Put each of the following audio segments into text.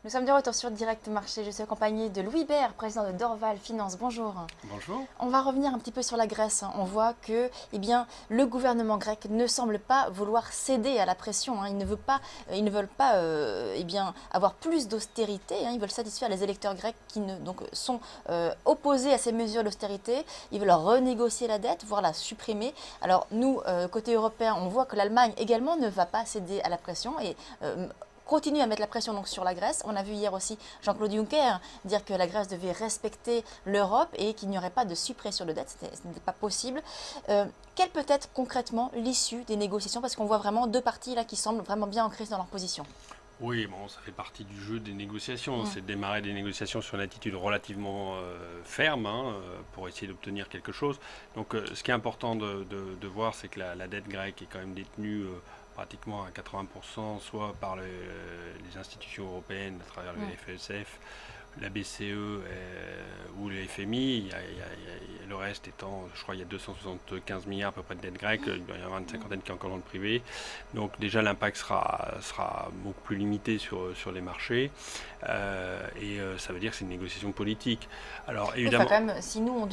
Nous sommes de retour sur Direct Marché. Je suis accompagnée de Louis Bert, président de Dorval Finance. Bonjour. Bonjour. On va revenir un petit peu sur la Grèce. On voit que le gouvernement grec ne semble pas vouloir céder à la pression. Ils ne veulent pas avoir plus d'austérité. Ils veulent satisfaire les électeurs grecs qui sont opposés à ces mesures d'austérité. Ils veulent renégocier la dette, voire la supprimer. Alors nous, côté européen, on voit que l'Allemagne également ne va pas céder à la pression et continue à mettre la pression donc sur la Grèce. On a vu hier aussi Jean-Claude Juncker dire que la Grèce devait respecter l'Europe et qu'il n'y aurait pas de suppression de dette. Ce n'était pas possible. Quelle peut être concrètement l'issue des négociations? Parce qu'on voit vraiment deux parties là qui semblent vraiment bien ancrées dans leur position. Oui, bon, ça fait partie du jeu des négociations. C'est de démarrer des négociations sur une attitude relativement ferme pour essayer d'obtenir quelque chose. Donc, ce qui est important de voir, c'est que la dette grecque est quand même détenue pratiquement à 80%, soit par les institutions européennes à travers le FSF, la BCE ou le FMI, le reste étant, je crois, il y a 275 milliards à peu près de dette grecque, il doit y avoir une cinquantaine qui est encore dans le privé. Donc déjà l'impact sera beaucoup plus limité sur les marchés ça veut dire que c'est une négociation politique. Alors évidemment, quand même, si nous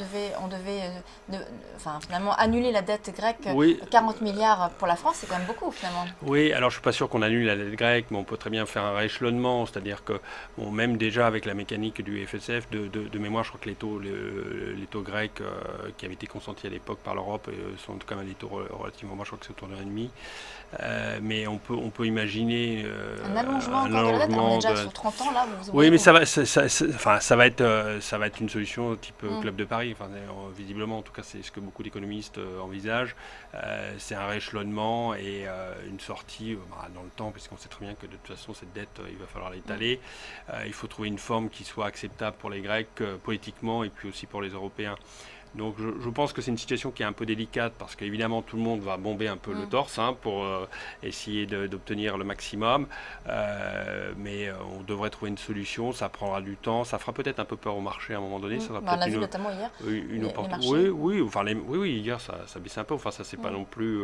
finalement annuler la dette grecque, oui, 40 milliards pour la France, c'est quand même beaucoup finalement. oui, alors je ne suis pas sûr qu'on annule la dette grecque, mais on peut très bien faire un rééchelonnement, c'est-à-dire que même déjà avec la mécanique du FSF, de mémoire, je crois que les taux grecs qui avaient été consentis à l'époque par l'Europe sont quand même des taux relativement bas, je crois que c'est autour de 1,5. Mais on peut imaginer Un allongement un encore de la dette, on est déjà de... sur 30 ans là. Oui, mais ça va être une solution type Club de Paris. Enfin, visiblement, en tout cas, c'est ce que beaucoup d'économistes envisagent. C'est un rééchelonnement et une sortie dans le temps, puisqu'on sait très bien que de toute façon, cette dette, il va falloir l'étaler. Il faut trouver une forme qui soit acceptable pour les Grecs politiquement et puis aussi pour les Européens. Donc je pense que c'est une situation qui est un peu délicate parce qu'évidemment tout le monde va bomber un peu le torse pour essayer d'obtenir le maximum. Mais on devrait trouver une solution, ça prendra du temps, ça fera peut-être un peu peur au marché à un moment donné. Ça sera On a peut-être vu notamment hier une les marchés. Oui, hier ça baisse un peu, enfin ça c'est pas non plus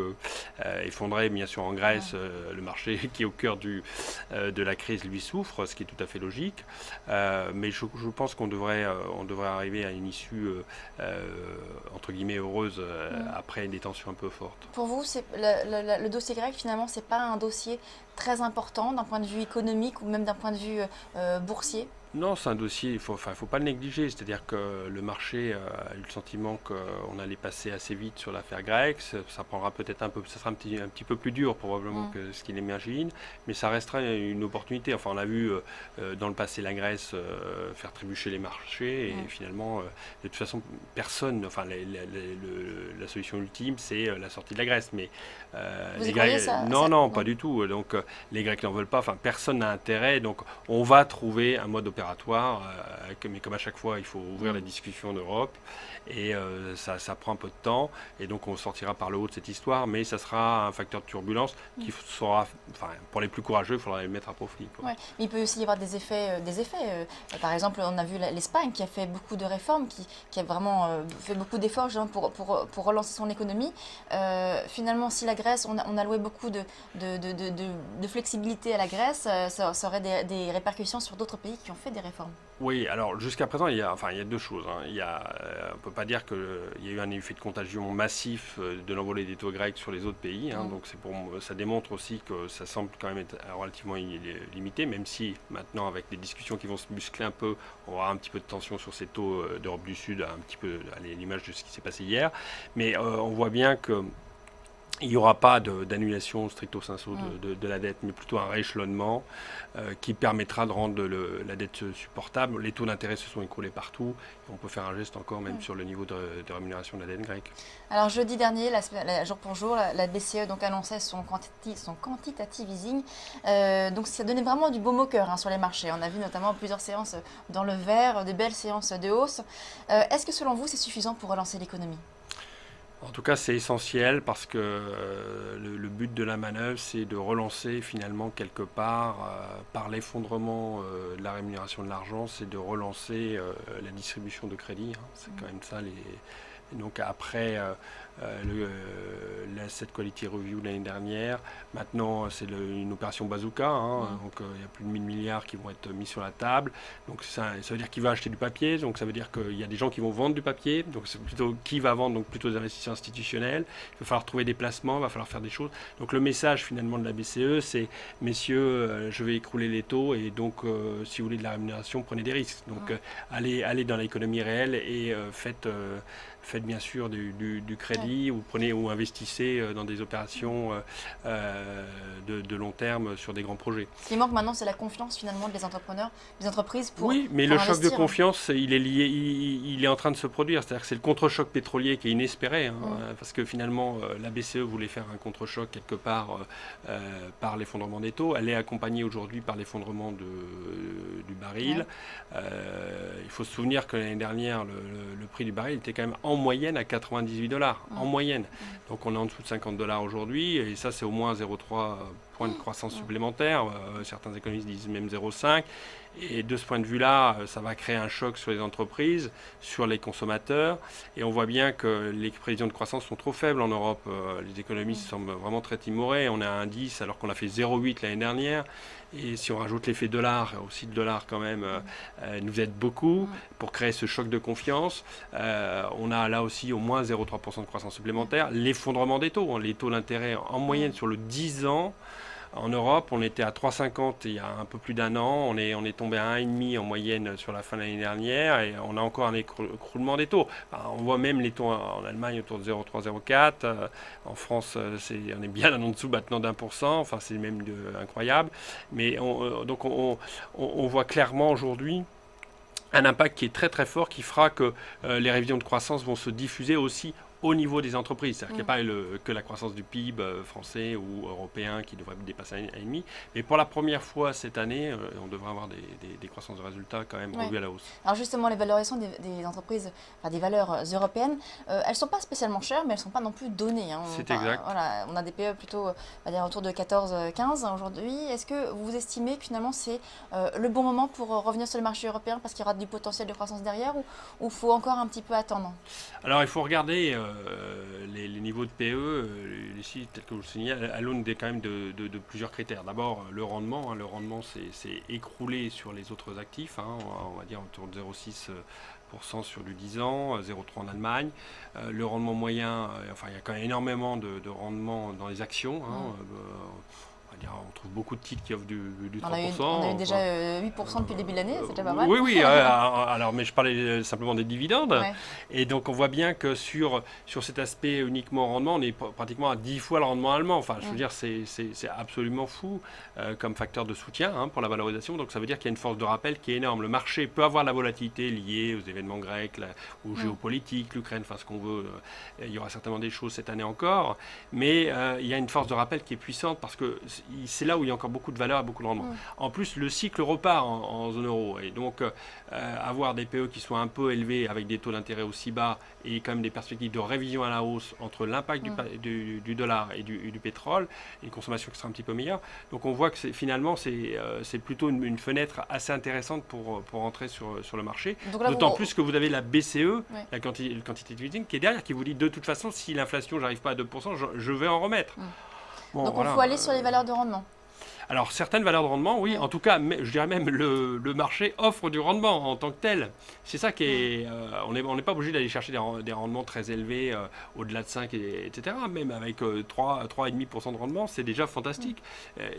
effondré, bien sûr en Grèce, le marché qui est au cœur de la crise lui souffre, ce qui est tout à fait logique. Mais je pense qu'on devrait arriver à une issue entre guillemets heureuse après des tensions un peu fortes. Pour vous, le dossier grec, finalement, c'est pas un dossier très important d'un point de vue économique ou même d'un point de vue boursier? Non, c'est un dossier, il faut pas le négliger. C'est-à-dire que le marché a eu le sentiment qu'on allait passer assez vite sur l'affaire grecque. Ça prendra peut-être ça sera un petit peu plus dur probablement que ce qu'il imagine, mais ça restera une opportunité. Enfin, on a vu dans le passé la Grèce faire trébucher les marchés et finalement, de toute façon, personne. Enfin, la solution ultime, c'est la sortie de la Grèce. Mais Vous les y croyez Grecs, ça? non, pas du tout. Donc, les Grecs n'en veulent pas. Enfin, personne n'a intérêt. Donc, on va trouver un mode opératoire, mais comme à chaque fois, il faut ouvrir la discussion en Europe et ça prend un peu de temps et donc on sortira par le haut de cette histoire, mais ça sera un facteur de turbulence qui sera, pour les plus courageux, il faudra les mettre à profit. Ouais, mais il peut aussi y avoir des effets. Par exemple, on a vu l'Espagne qui a fait beaucoup de réformes, qui a vraiment fait beaucoup d'efforts pour relancer son économie. Finalement, si la Grèce, on a loué beaucoup de flexibilité à la Grèce, ça aurait des répercussions sur d'autres pays qui ont fait des réformes. Oui, alors jusqu'à présent, il y a deux choses. On ne peut pas dire qu'il y a eu un effet de contagion massif de l'envolée des taux grecs sur les autres pays. Donc ça démontre aussi que ça semble quand même être relativement limité, même si maintenant, avec des discussions qui vont se muscler un peu, on va avoir un petit peu de tension sur ces taux d'Europe du Sud, un petit peu à l'image de ce qui s'est passé hier. Mais on voit bien que il n'y aura pas d'annulation stricto sensu de la dette, mais plutôt un rééchelonnement qui permettra de rendre la dette supportable. Les taux d'intérêt se sont écroulés partout. Et on peut faire un geste encore même sur le niveau de rémunération de la dette grecque. Alors jeudi dernier, jour pour jour, la BCE donc annonçait son quantitative easing. Donc ça donnait vraiment du baume au cœur sur les marchés. On a vu notamment plusieurs séances dans le vert, de belles séances de hausse. Est-ce que selon vous, c'est suffisant pour relancer l'économie ? En tout cas, c'est essentiel parce que le but de la manœuvre, c'est de relancer finalement quelque part, par l'effondrement de la rémunération de l'argent, c'est de relancer la distribution de crédit. C'est quand même ça Et donc après l'Asset Quality Review l'année dernière, maintenant c'est une opération bazooka, hein, donc il y a plus de 1000 milliards qui vont être mis sur la table. Donc ça veut dire qui va acheter du papier, donc ça veut dire qu'il y a des gens qui vont vendre du papier, donc c'est plutôt qui va vendre, donc plutôt des investisseurs institutionnels. Il va falloir trouver des placements, il va falloir faire des choses. Donc le message finalement de la BCE, c'est messieurs, je vais écrouler les taux et donc si vous voulez de la rémunération, prenez des risques. Donc allez dans l'économie réelle et faites bien sûr du crédit ou investissez dans des opérations de long terme sur des grands projets. Ce qui manque maintenant, c'est la confiance finalement des entrepreneurs, des entreprises pour Oui, mais pour le choc de investir. confiance, il est lié, il est en train de se produire. C'est-à-dire que c'est le contre-choc pétrolier qui est inespéré, hein, parce que finalement, la BCE voulait faire un contre-choc quelque part par l'effondrement des taux. Elle est accompagnée aujourd'hui par l'effondrement du baril. Il faut se souvenir que l'année dernière, le prix du baril était quand même en moyenne à 98 dollars. En moyenne. Donc on est en dessous de 50 dollars aujourd'hui, et ça c'est au moins 0,3 points de croissance supplémentaire. Certains économistes disent même 0,5. Et de ce point de vue-là, ça va créer un choc sur les entreprises, sur les consommateurs. Et on voit bien que les prévisions de croissance sont trop faibles en Europe. Les économistes semblent vraiment très timorés. On est à 1,10 alors qu'on a fait 0,8 l'année dernière. Et si on rajoute l'effet dollar, aussi le dollar quand même nous aide beaucoup pour créer ce choc de confiance. On a là aussi au moins 0,3% de croissance supplémentaire. L'effondrement des taux, les taux d'intérêt en moyenne sur le 10 ans. En Europe, on était à 3,50 il y a un peu plus d'un an. On est tombé à 1,5 en moyenne sur la fin de l'année dernière et on a encore un écroulement des taux. Enfin, on voit même les taux en Allemagne autour de 0,3, 0,4. En France, on est bien en dessous maintenant d'1%. Enfin, c'est même incroyable. Mais donc on voit clairement aujourd'hui un impact qui est très très fort qui fera que les révisions de croissance vont se diffuser aussi au niveau des entreprises. C'est-à-dire qu'il n'y a pas que la croissance du PIB français ou européen qui devrait dépasser 1,5. Mais pour la première fois cette année, on devrait avoir des croissances de résultats quand même revues à la hausse. Alors justement, les valorisations des entreprises, enfin des valeurs européennes, elles ne sont pas spécialement chères, mais elles ne sont pas non plus données. Hein. C'est exact. Voilà, on a des PE plutôt on va dire, autour de 14-15 aujourd'hui. Est-ce que vous estimez que finalement c'est le bon moment pour revenir sur le marché européen parce qu'il y aura du potentiel de croissance derrière ou il faut encore un petit peu attendre? Alors il faut regarder les niveaux de PE, les chiffres tels que vous le signez, à l'aune quand même de plusieurs critères. D'abord le rendement. Le rendement c'est écroulé sur les autres actifs, on va dire autour de 0,6% sur du 10 ans, 0,3 en Allemagne. Le rendement moyen, il y a quand même énormément de rendement dans les actions. On trouve beaucoup de titres qui offrent du 3%. On a eu déjà 8% depuis le début de l'année, c'est déjà pas mal. Oui, alors, mais je parlais simplement des dividendes. Ouais. Et donc on voit bien que sur cet aspect uniquement rendement, on est pratiquement à 10 fois le rendement allemand. Enfin, je veux dire, c'est absolument fou comme facteur de soutien pour la valorisation. Donc ça veut dire qu'il y a une force de rappel qui est énorme. Le marché peut avoir de la volatilité liée aux événements grecs, aux géopolitiques, l'Ukraine, enfin ce qu'on veut. Il y aura certainement des choses cette année encore. Mais il y a une force de rappel qui est puissante parce que c'est là où il y a encore beaucoup de valeur et beaucoup de rendement. En plus, le cycle repart en zone euro. Et donc, avoir des PE qui soient un peu élevés avec des taux d'intérêt aussi bas et quand même des perspectives de révision à la hausse entre l'impact du dollar et du pétrole, et une consommation qui sera un petit peu meilleure. Donc, on voit que finalement, c'est plutôt une fenêtre assez intéressante pour entrer sur le marché. D'autant plus que vous avez la BCE, la quantitative easing, qui est derrière, qui vous dit de toute façon, si l'inflation n'arrive pas à 2%, je vais en remettre. Bon, donc il faut aller sur les valeurs de rendement. Alors certaines valeurs de rendement, oui. En tout cas, je dirais même le marché offre du rendement en tant que tel. C'est ça qui est... on n'est pas obligé d'aller chercher des rendements très élevés, au-delà de 5, etc. Même avec 3,5% de rendement, c'est déjà fantastique.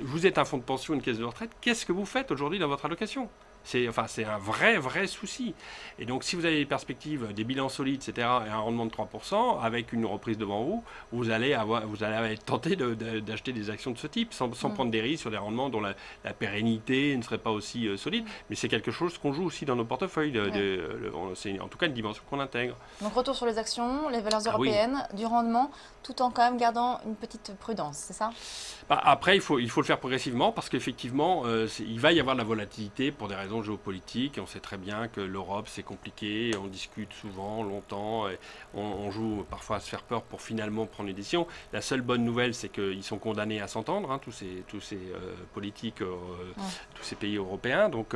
Vous êtes un fonds de pension, une caisse de retraite. Qu'est-ce que vous faites aujourd'hui dans votre allocation ? C'est un vrai souci. Et donc, si vous avez des perspectives, des bilans solides, etc., et un rendement de 3%, avec une reprise devant vous, vous allez être tenté d'acheter des actions de ce type, sans prendre des risques sur des rendements dont la pérennité ne serait pas aussi solide. Mais c'est quelque chose qu'on joue aussi dans nos portefeuilles. C'est en tout cas une dimension qu'on intègre. Donc, retour sur les actions, les valeurs européennes, du rendement, tout en quand même gardant une petite prudence, c'est ça ? Après, il faut le faire progressivement parce qu'effectivement, il va y avoir de la volatilité pour des raisons géopolitiques. On sait très bien que l'Europe, c'est compliqué. On discute souvent, longtemps. Et on joue parfois à se faire peur pour finalement prendre une décision. La seule bonne nouvelle, c'est qu'ils sont condamnés à s'entendre, tous ces politiques, tous ces pays européens. Donc,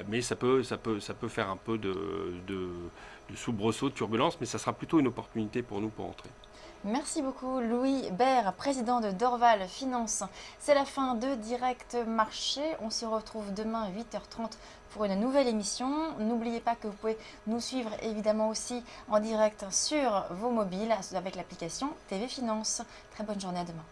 mais ça peut faire un peu soubresauts, de turbulences, mais ça sera plutôt une opportunité pour nous pour entrer. Merci beaucoup Louis Bert, président de Dorval Finance. C'est la fin de Direct Marché. On se retrouve demain à 8h30 pour une nouvelle émission. N'oubliez pas que vous pouvez nous suivre évidemment aussi en direct sur vos mobiles avec l'application TV Finance. Très bonne journée à demain.